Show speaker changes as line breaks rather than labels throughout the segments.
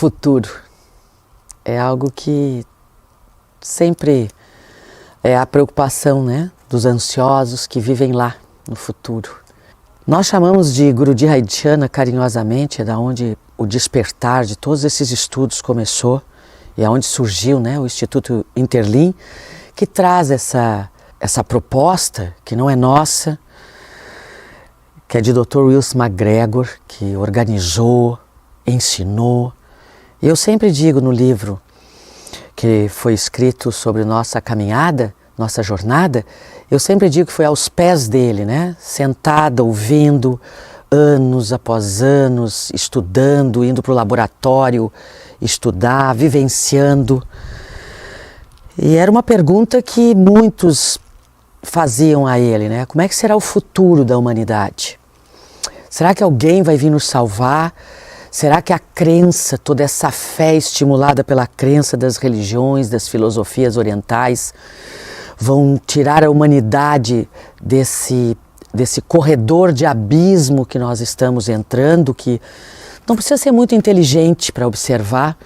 futuro é algo que sempre é a preocupação, né, dos ansiosos que vivem lá no futuro. Nós chamamos de Guruji Haidhyana carinhosamente, é da onde o despertar de todos esses estudos começou e é onde surgiu, né, o Instituto Interlim, que traz essa proposta que não é nossa, que é de Dr. Wilson McGregor, que organizou, ensinou. Eu sempre digo no livro que foi escrito sobre nossa caminhada, nossa jornada, eu sempre digo que foi aos pés dele, né? Sentada, ouvindo, anos após anos, estudando, indo para o laboratório, estudar, vivenciando. E era uma pergunta que muitos faziam a ele, né? Como é que será o futuro da humanidade? Será que alguém vai vir nos salvar? Será que a crença, toda essa fé estimulada pela crença das religiões, das filosofias orientais, vão tirar a humanidade desse corredor de abismo que nós estamos entrando, que não precisa ser muito inteligente para observar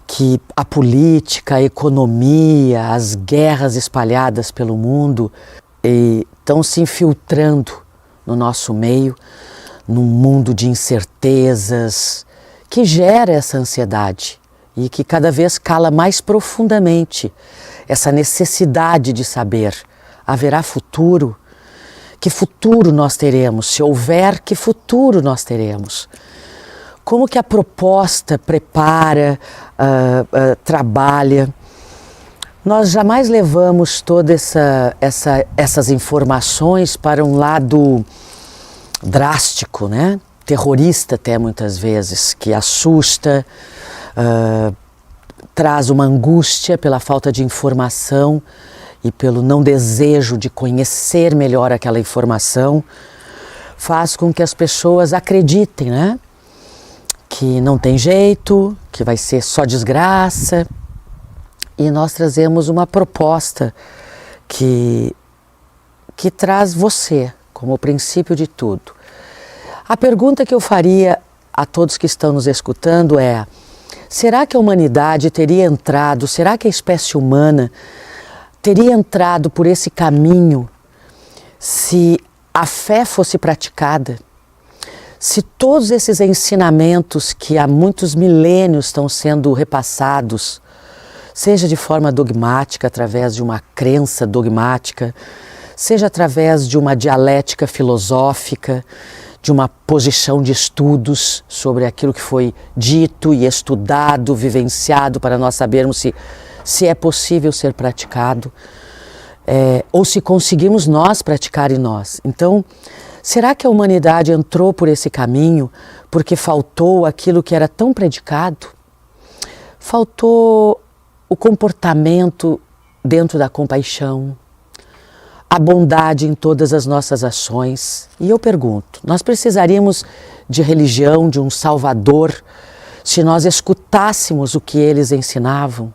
que a política, a economia, as guerras espalhadas pelo mundo estão se infiltrando no nosso meio, num mundo de incertezas que gera essa ansiedade e que cada vez cala mais profundamente essa necessidade de saber: haverá futuro? Que futuro nós teremos? Se houver, que futuro nós teremos? Como que a proposta prepara, trabalha? Nós jamais levamos todas essas informações para um lado drástico, né? Terrorista até muitas vezes, que assusta, traz uma angústia pela falta de informação e pelo não desejo de conhecer melhor aquela informação, faz com que as pessoas acreditem, né? Que não tem jeito, que vai ser só desgraça. E nós trazemos uma proposta que traz você como princípio de tudo. A pergunta que eu faria a todos que estão nos escutando é: será que a humanidade teria entrado, será que a espécie humana teria entrado por esse caminho se a fé fosse praticada? Se todos esses ensinamentos que há muitos milênios estão sendo repassados, seja de forma dogmática, através de uma crença dogmática, seja através de uma dialética filosófica, de uma posição de estudos sobre aquilo que foi dito e estudado, vivenciado, para nós sabermos se é possível ser praticado, ou se conseguimos nós praticar em nós. Então, será que a humanidade entrou por esse caminho porque faltou aquilo que era tão predicado? Faltou o comportamento dentro da compaixão, a bondade em todas as nossas ações. E eu pergunto, nós precisaríamos de religião, de um salvador, se nós escutássemos o que eles ensinavam?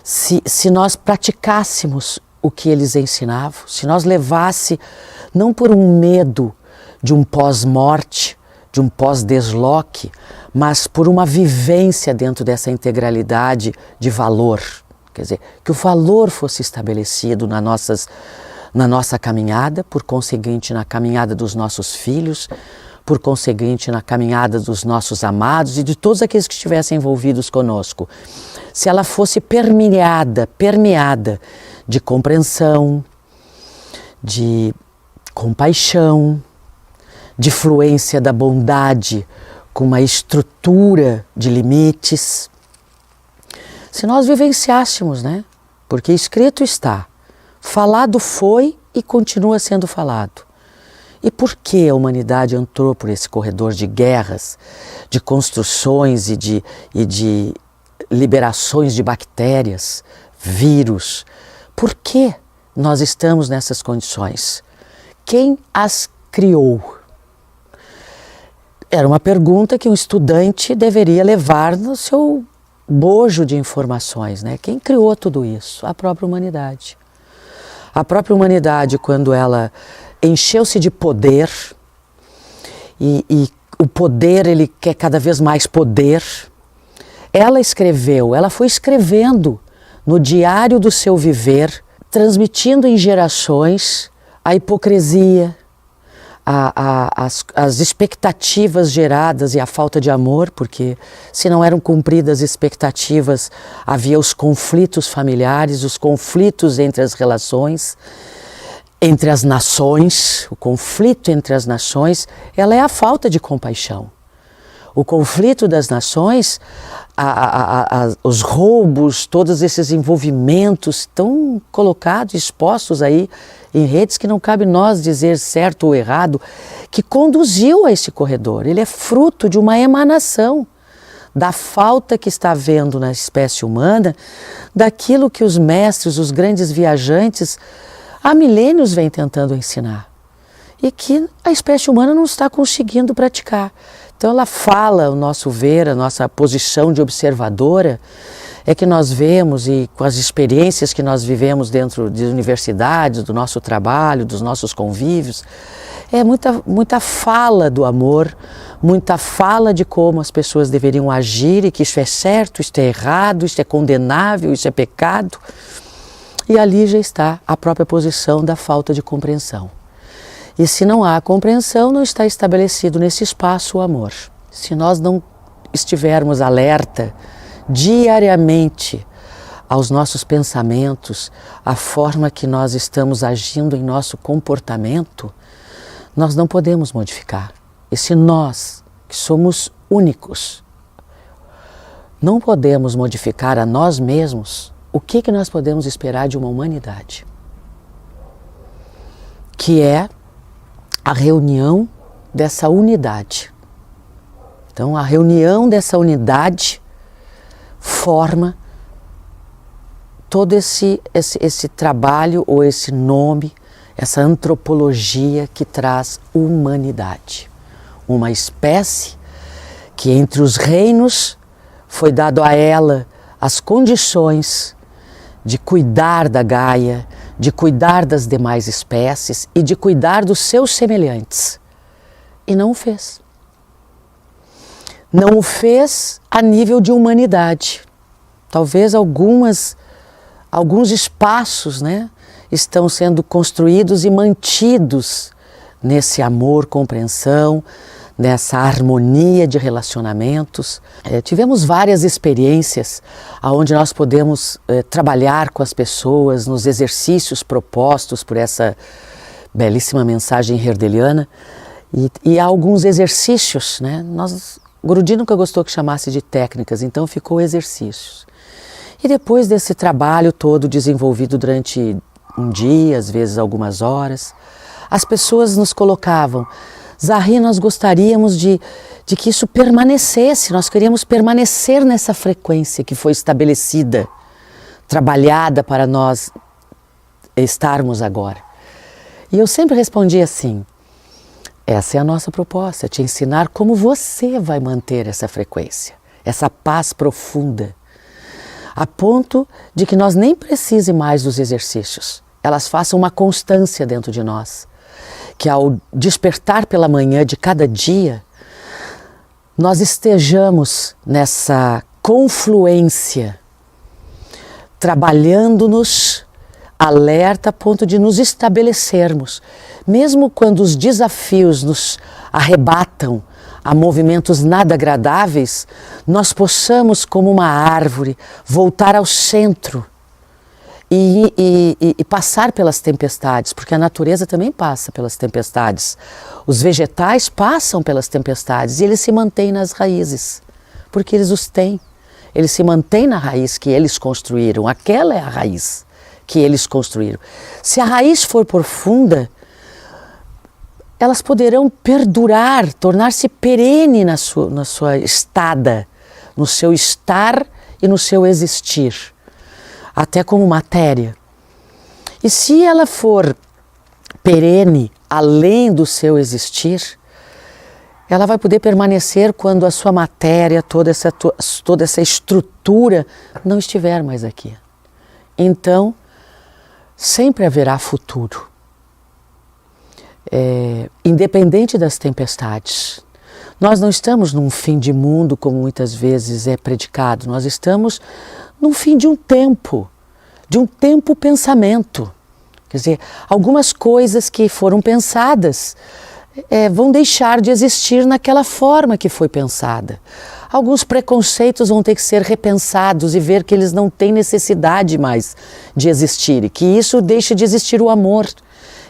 Se nós praticássemos o que eles ensinavam? Se nós levasse, não por um medo de um pós-morte, de um pós-desloque, mas por uma vivência dentro dessa integralidade de valor. Quer dizer, que o valor fosse estabelecido na nossa caminhada, por conseguinte na caminhada dos nossos filhos, por conseguinte na caminhada dos nossos amados e de todos aqueles que estivessem envolvidos conosco. Se ela fosse permeada de compreensão, de compaixão, de fluência da bondade, com uma estrutura de limites. Se nós vivenciássemos, né? Porque escrito está, falado foi e continua sendo falado. E por que a humanidade entrou por esse corredor de guerras, de construções e de liberações de bactérias, vírus? Por que nós estamos nessas condições? Quem as criou? Era uma pergunta que um estudante deveria levar no seu bojo de informações, né? Quem criou tudo isso? A própria humanidade. A própria humanidade, quando ela encheu-se de poder, e o poder, ele quer cada vez mais poder, ela escreveu, ela foi escrevendo no diário do seu viver, transmitindo em gerações a hipocrisia, as expectativas geradas e a falta de amor, porque se não eram cumpridas as expectativas, havia os conflitos familiares, os conflitos entre as relações, entre as nações, o conflito entre as nações, ela é a falta de compaixão. O conflito das nações, os roubos, todos esses envolvimentos estão colocados, expostos aí em redes que não cabe nós dizer certo ou errado, que conduziu a esse corredor. Ele é fruto de uma emanação da falta que está havendo na espécie humana, daquilo que os mestres, os grandes viajantes, há milênios vêm tentando ensinar e que a espécie humana não está conseguindo praticar. Então ela fala, o nosso ver, a nossa posição de observadora, é que nós vemos e com as experiências que nós vivemos dentro de universidades, do nosso trabalho, dos nossos convívios, é muita fala do amor, muita fala de como as pessoas deveriam agir e que isso é certo, isso é errado, isso é condenável, isso é pecado. E ali já está a própria posição da falta de compreensão. E se não há compreensão, não está estabelecido nesse espaço o amor. Se nós não estivermos alerta diariamente aos nossos pensamentos, à forma que nós estamos agindo em nosso comportamento, nós não podemos modificar. E se nós, que somos únicos, não podemos modificar a nós mesmos, o que nós podemos esperar de uma humanidade? Que é a reunião dessa unidade. Então, a reunião dessa unidade forma todo esse trabalho ou esse nome, essa antropologia que traz humanidade. Uma espécie que entre os reinos foi dado a ela as condições de cuidar da Gaia, de cuidar das demais espécies e de cuidar dos seus semelhantes. E não o fez. Não o fez a nível de humanidade. Talvez alguns espaços, né, estão sendo construídos e mantidos nesse amor, compreensão, nessa harmonia de relacionamentos. Tivemos várias experiências onde nós podemos trabalhar com as pessoas nos exercícios propostos por essa belíssima mensagem herdeliana e há alguns exercícios, né? Guruji nunca gostou que chamasse de técnicas, então ficou exercícios. E depois desse trabalho todo desenvolvido durante um dia, às vezes algumas horas, as pessoas nos colocavam: Zahri, nós gostaríamos de que isso permanecesse, nós queríamos permanecer nessa frequência que foi estabelecida, trabalhada para nós estarmos agora. E eu sempre respondi assim: essa é a nossa proposta, te ensinar como você vai manter essa frequência, essa paz profunda, a ponto de que nós nem precise mais dos exercícios, elas façam uma constância dentro de nós. Que ao despertar pela manhã de cada dia, nós estejamos nessa confluência, trabalhando-nos alerta a ponto de nos estabelecermos, mesmo quando os desafios nos arrebatam a movimentos nada agradáveis, nós possamos, como uma árvore, voltar ao centro e passar pelas tempestades, porque a natureza também passa pelas tempestades. Os vegetais passam pelas tempestades e eles se mantêm nas raízes, porque eles os têm. Eles se mantêm na raiz que eles construíram, aquela é a raiz que eles construíram. Se a raiz for profunda, elas poderão perdurar, tornar-se perene na sua estada, no seu estar e no seu existir, até como matéria. E se ela for perene, além do seu existir, ela vai poder permanecer quando a sua matéria, toda essa estrutura não estiver mais aqui. Então, sempre haverá futuro. Independente das tempestades, Nós não estamos num fim de mundo, como muitas vezes é predicado, nós estamos num fim de um tempo pensamento. Quer dizer, algumas coisas que foram pensadas vão deixar de existir naquela forma que foi pensada. Alguns preconceitos vão ter que ser repensados e ver que eles não têm necessidade mais de existir, e que isso deixa de existir o amor,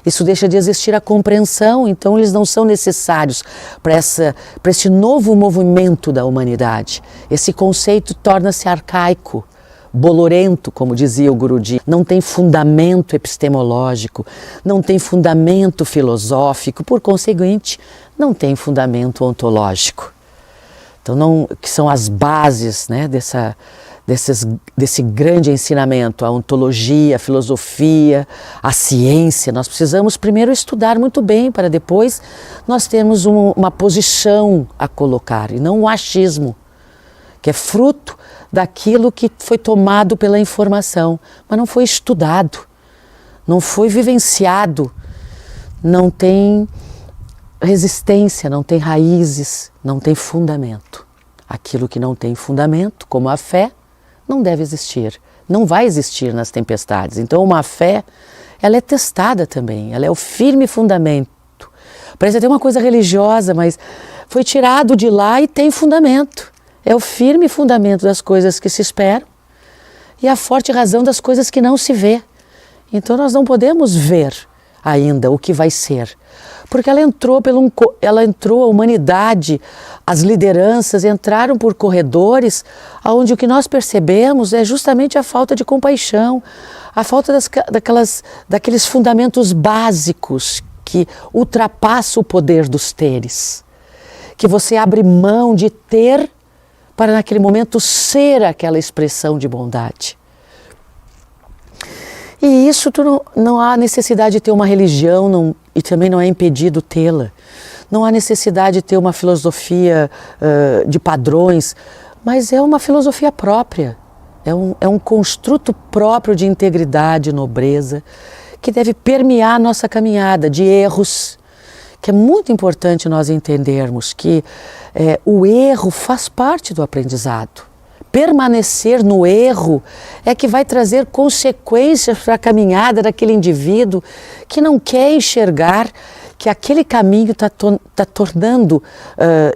isso deixa de existir a compreensão, então eles não são necessários para esse novo movimento da humanidade. Esse conceito torna-se arcaico, bolorento, como dizia o Guruji, não tem fundamento epistemológico, não tem fundamento filosófico, por conseguinte, não tem fundamento ontológico. Então, que são as bases, né, desse grande ensinamento, a ontologia, a filosofia, a ciência. Nós precisamos primeiro estudar muito bem para depois nós termos uma posição a colocar, e não um achismo, que é fruto daquilo que foi tomado pela informação, mas não foi estudado, não foi vivenciado, não tem resistência, não tem raízes, não tem fundamento. Aquilo que não tem fundamento, como a fé, não deve existir, não vai existir nas tempestades. Então uma fé, ela é testada também, ela é o firme fundamento. Parece até uma coisa religiosa, mas foi tirado de lá e tem fundamento. É o firme fundamento das coisas que se esperam e a forte razão das coisas que não se vê. Então nós não podemos ver ainda o que vai ser, porque ela entrou a humanidade, as lideranças entraram por corredores onde o que nós percebemos é justamente a falta de compaixão, a falta daqueles fundamentos básicos que ultrapassam o poder dos teres, que você abre mão de ter para naquele momento ser aquela expressão de bondade. E isso não há necessidade de ter uma religião, e também não é impedido tê-la. Não há necessidade de ter uma filosofia de padrões, mas é uma filosofia própria. É um construto próprio de integridade e nobreza que deve permear a nossa caminhada de erros, que é muito importante nós entendermos que o erro faz parte do aprendizado. Permanecer no erro é que vai trazer consequências para a caminhada daquele indivíduo que não quer enxergar que aquele caminho está tornando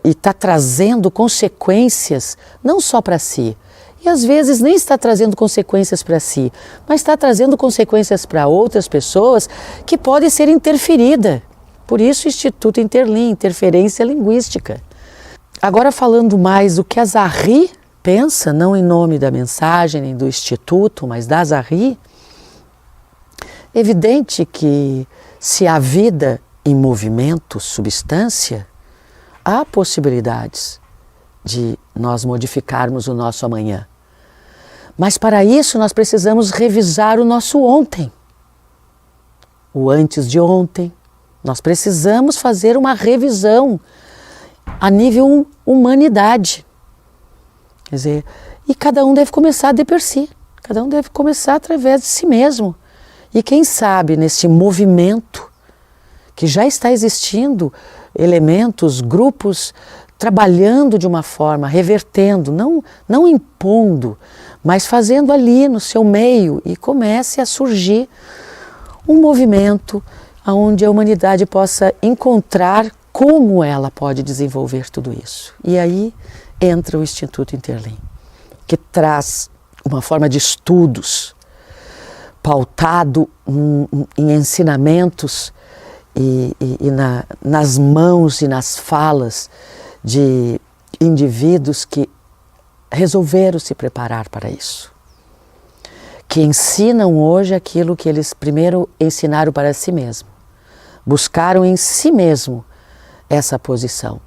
e está trazendo consequências não só para si, e às vezes nem está trazendo consequências para si, mas está trazendo consequências para outras pessoas que podem ser interferidas. Por isso o Instituto Interlin, Interferência Linguística. Agora falando mais do que a Zahri pensa, não em nome da mensagem nem do Instituto, mas da Zahri, é evidente que se há vida em movimento, substância, há possibilidades de nós modificarmos o nosso amanhã. Mas para isso nós precisamos revisar o nosso ontem, o antes de ontem. Nós precisamos fazer uma revisão a nível humanidade. Quer dizer, e cada um deve começar de per si, cada um deve começar através de si mesmo. E quem sabe nesse movimento que já está existindo, elementos, grupos trabalhando de uma forma, revertendo, não impondo, mas fazendo ali no seu meio, e comece a surgir um movimento onde a humanidade possa encontrar como ela pode desenvolver tudo isso. E aí entra o Instituto Interlin, que traz uma forma de estudos pautado em ensinamentos e nas mãos e nas falas de indivíduos que resolveram se preparar para isso, que ensinam hoje aquilo que eles primeiro ensinaram para si mesmo, buscaram em si mesmo essa posição.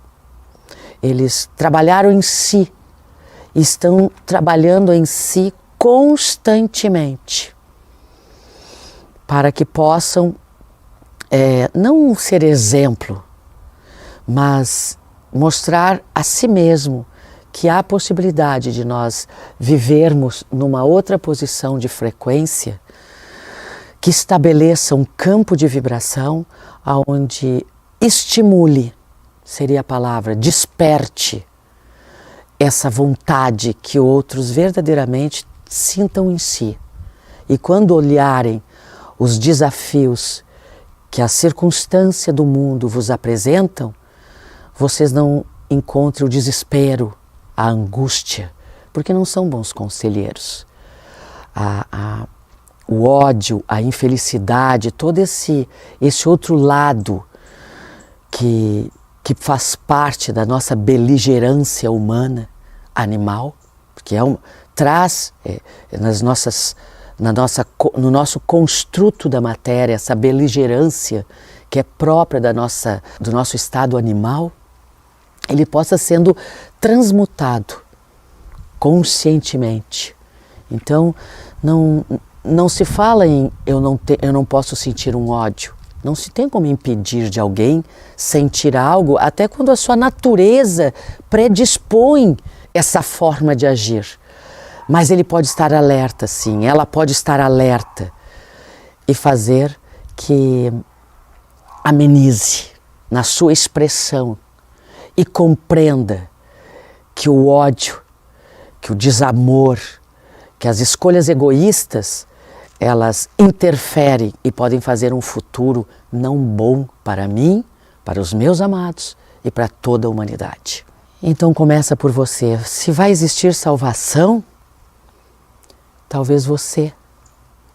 Eles trabalharam em si, estão trabalhando em si constantemente, para que possam não ser exemplo, mas mostrar a si mesmo que há a possibilidade de nós vivermos numa outra posição de frequência que estabeleça um campo de vibração onde estimule seria a palavra, desperte essa vontade que outros verdadeiramente sintam em si. E quando olharem os desafios que a circunstância do mundo vos apresentam, vocês não encontrem o desespero, a angústia, porque não são bons conselheiros. O ódio, a infelicidade, todo esse outro lado que faz parte da nossa beligerância humana, animal, porque traz no nosso construto da matéria essa beligerância que é própria do nosso estado animal, ele possa sendo transmutado conscientemente. Então, não se fala em eu não posso sentir um ódio. Não se tem como impedir de alguém sentir algo, até quando a sua natureza predispõe essa forma de agir. Mas ele pode estar alerta, sim, ela pode estar alerta e fazer que amenize na sua expressão e compreenda que o ódio, que o desamor, que as escolhas egoístas, elas interferem e podem fazer um futuro não bom para mim, para os meus amados e para toda a humanidade. Então começa por você. Se vai existir salvação, talvez você,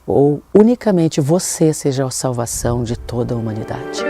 ou unicamente você, seja a salvação de toda a humanidade.